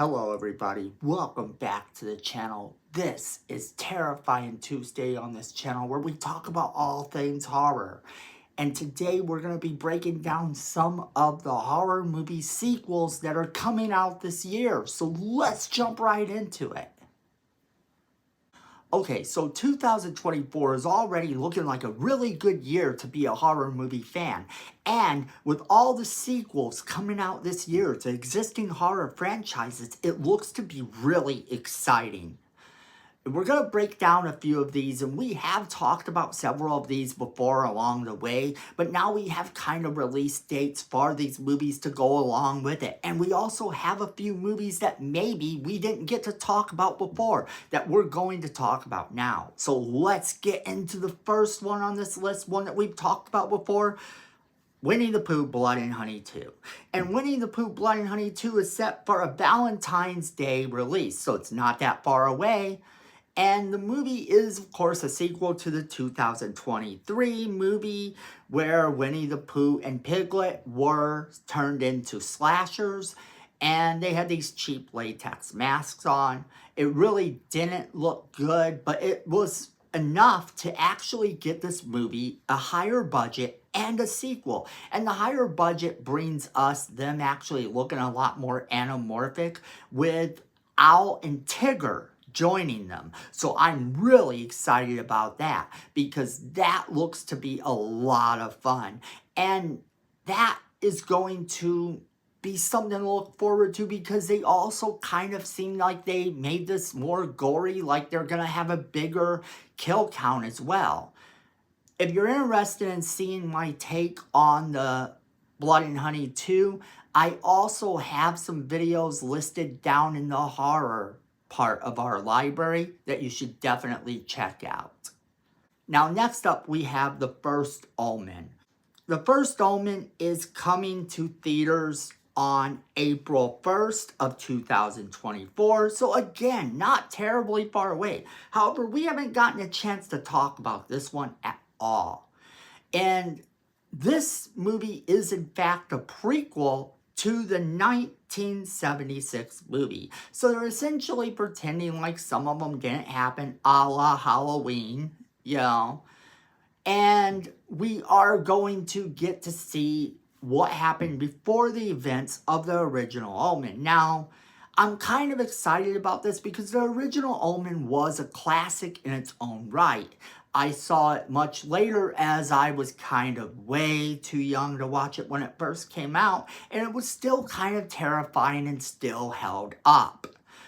Hello everybody, welcome back to the channel. This is Terrifying Tuesday on this channel where we talk about all things horror. And today we're going to be breaking down some of the horror movie sequels that are coming out this year. So let's jump right into it. Okay, so 2024 is already looking like a really good year to be a horror movie fan. And with all the sequels coming out this year to existing horror franchises, it looks to be really exciting. We're going to break down a few of these, and we have talked about several of these before along the way, but now we have kind of release dates for these movies to go along with it. And we also have a few movies that maybe we didn't get to talk about before that we're going to talk about now. So let's get into the first one on this list, one that we've talked about before. Winnie the Pooh Blood and Honey 2. And Winnie the Pooh Blood and Honey 2 is set for a Valentine's Day release, so it's not that far away. And the movie is, of course, a sequel to the 2023 movie where Winnie the Pooh and Piglet were turned into slashers and they had these cheap latex masks on. It really didn't look good, but it was enough to actually get this movie a higher budget and a sequel. And the higher budget brings us them actually looking a lot more anamorphic with Owl and Tigger joining them. So I'm really excited about that because that looks to be a lot of fun. And that is going to be something to look forward to because they also kind of seem like they made this more gory, like they're going to have a bigger kill count as well. If you're interested in seeing my take on the Blood and Honey 2, I also have some videos listed down in the horror part of our library that you should definitely check out. Now next up we have The First Omen. The First Omen is coming to theaters on April 1st of 2024. So again, not terribly far away. However, we haven't gotten a chance to talk about this one at all. And this movie is in fact a prequel to the 1976 movie. So they're essentially pretending like some of them didn't happen, a la Halloween, you know. And we are going to get to see what happened before the events of the original Omen. Now, I'm kind of excited about this because the original Omen was a classic in its own right. I saw it much later as I was kind of way too young to watch it when it first came out, and it was still kind of terrifying and still held up.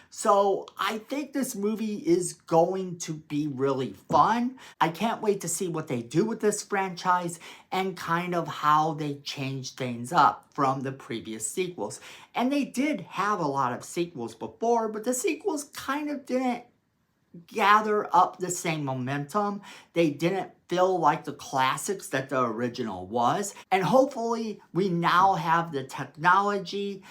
So I think this movie is going to be really fun. I can't wait to see what they do with this franchise and kind of how they change things up from the previous sequels. And they did have a lot of sequels before, but the sequels kind of didn't gather up the same momentum. They didn't feel like the classics that the original was. And hopefully we now have the technology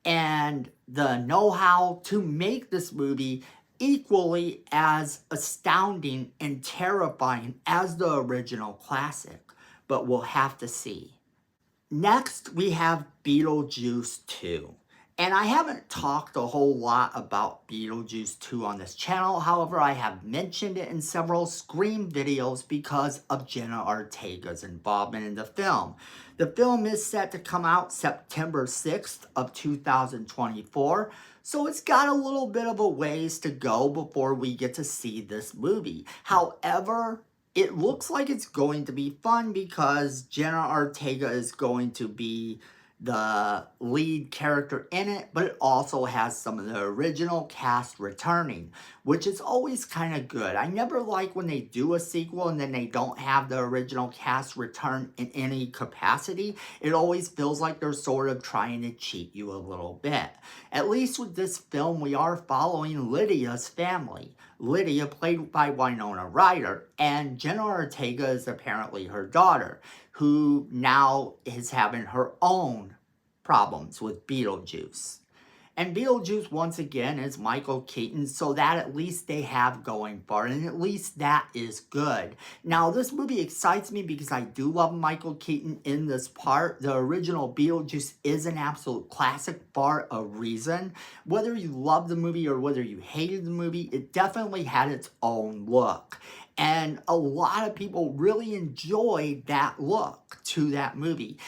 and the know-how to make this movie equally as astounding and terrifying as the original classic. But we'll have to see. Next, we have Beetlejuice 2. And I haven't talked a whole lot about Beetlejuice 2 on this channel. However, I have mentioned it in several Scream videos because of Jenna Ortega's involvement in the film. The film is set to come out September 6th of 2024. So it's got a little bit of a ways to go before we get to see this movie. However, it looks like it's going to be fun because Jenna Ortega is going to be the lead character in it, but it also has some of the original cast returning, which is always kind of good. I never like when they do a sequel and then they don't have the original cast return in any capacity. It always feels like they're sort of trying to cheat you a little bit. At least with this film, we are following Lydia's family. Lydia, played by Winona Ryder, and Jenna Ortega is apparently her daughter, who now is having her own problems with Beetlejuice. And Beetlejuice, once again, is Michael Keaton, so that at least they have going for it, and at least that is good. Now, this movie excites me because I do love Michael Keaton in this part. The original Beetlejuice is an absolute classic for a reason. Whether you love the movie or whether you hated the movie, it definitely had its own look. And a lot of people really enjoyed that look to that movie.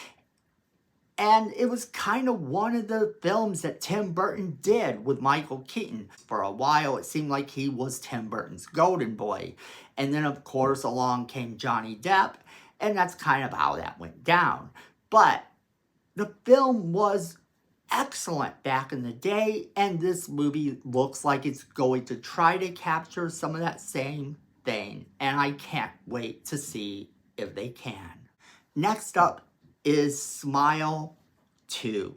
And it was kind of one of the films that Tim Burton did with Michael Keaton. For a while, it seemed like he was Tim Burton's golden boy. And then, of course, along came Johnny Depp, and that's kind of how that went down. But the film was excellent back in the day, and this movie looks like it's going to try to capture some of that same thing. And I can't wait to see if they can. Next up is Smile 2.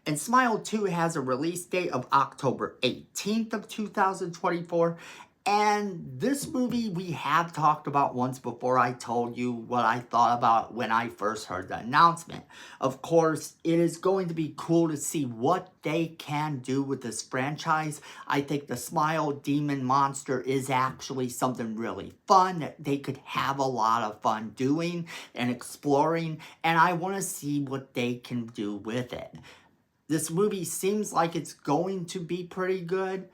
And Smile 2 has a release date of October 18th of 2024. And this movie we have talked about once before. I told you what I thought about when I first heard the announcement. Of course, it is going to be cool to see what they can do with this franchise. I think the Smile Demon Monster is actually something really fun that they could have a lot of fun doing and exploring. And I want to see what they can do with it. This movie seems like it's going to be pretty good,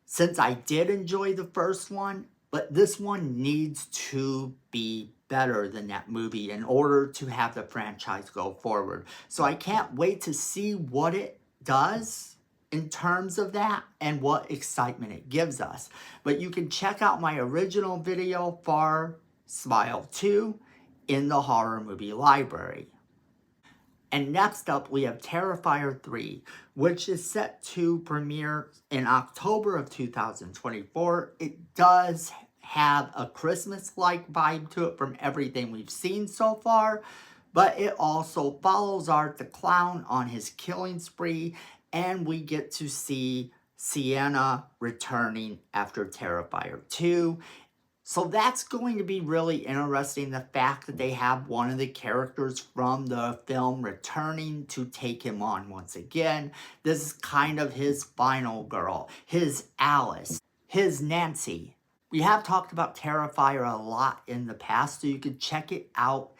since I did enjoy the first one, but this one needs to be better than that movie in order to have the franchise go forward. So I can't wait to see what it does in terms of that and what excitement it gives us. But you can check out my original video for Smile 2 in the horror movie library. And next up, we have Terrifier 3, which is set to premiere in October of 2024. It does have a Christmas-like vibe to it from everything we've seen so far, but it also follows Art the Clown on his killing spree, and we get to see Sienna returning after Terrifier 2. So that's going to be really interesting, the fact that they have one of the characters from the film returning to take him on once again. This is kind of his final girl, his Alice, his Nancy. We have talked about Terrifier a lot in the past, so you can check it out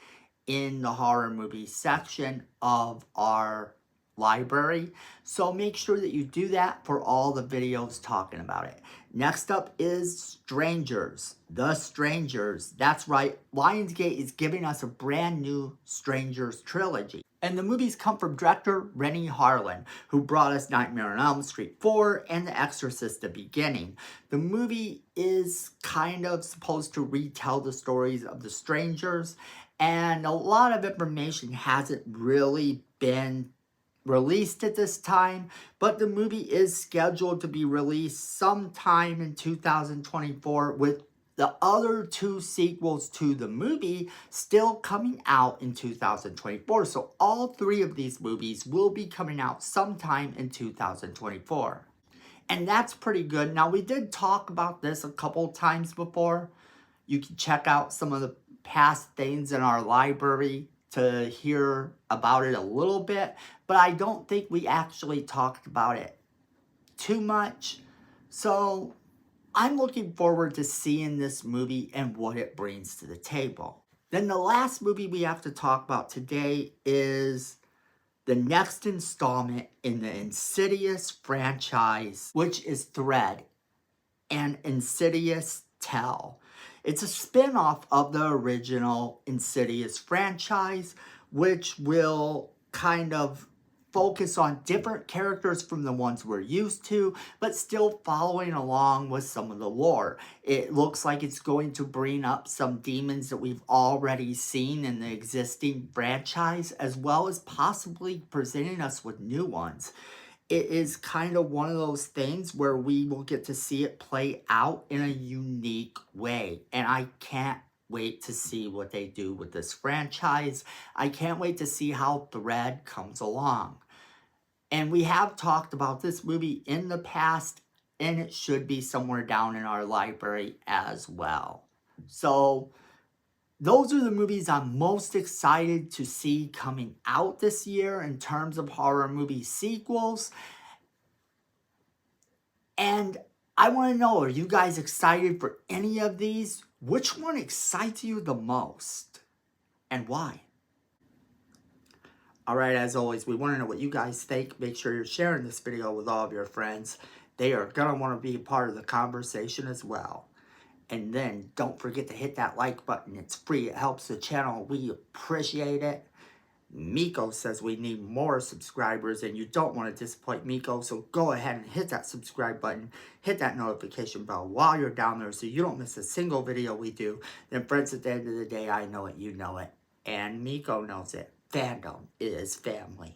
in the horror movie section of our library. So make sure that you do that for all the videos talking about it. Next up is Strangers. The Strangers. That's right. Lionsgate is giving us a brand new Strangers trilogy. And the movies come from director Renny Harlin, who brought us Nightmare on Elm Street 4 and The Exorcist: The Beginning. The movie is kind of supposed to retell the stories of the Strangers, and a lot of information hasn't really been released at this time, but the movie is scheduled to be released sometime in 2024, with the other two sequels to the movie still coming out in 2024. So all three of these movies will be coming out sometime in 2024. And that's pretty good. Now, we did talk about this a couple times before. You can check out some of the past things in our library to hear about it a little bit, but I don't think we actually talked about it too much. So I'm looking forward to seeing this movie and what it brings to the table. Then the last movie we have to talk about today is the next installment in the Insidious franchise, which is Thread and Insidious Tell. It's a spin-off of the original Insidious franchise, which will kind of focus on different characters from the ones we're used to, but still following along with some of the lore. It looks like it's going to bring up some demons that we've already seen in the existing franchise, as well as possibly presenting us with new ones. It is kind of one of those things where we will get to see it play out in a unique way. And I can't wait to see what they do with this franchise. I can't wait to see how Thread comes along. And we have talked about this movie in the past, and it should be somewhere down in our library as well. So those are the movies I'm most excited to see coming out this year in terms of horror movie sequels. And I want to know, are you guys excited for any of these? Which one excites you the most? And why? Alright, as always, we want to know what you guys think. Make sure you're sharing this video with all of your friends. They are going to want to be a part of the conversation as well. And then don't forget to hit that like button. It's free. It helps the channel. We appreciate it. Miko says we need more subscribers, and you don't want to disappoint Miko, so go ahead and hit that subscribe button, hit that notification bell while you're down there so you don't miss a single video we do. Then friends, at the end of the day, I know it, you know it, and Miko knows it. Fandom is family.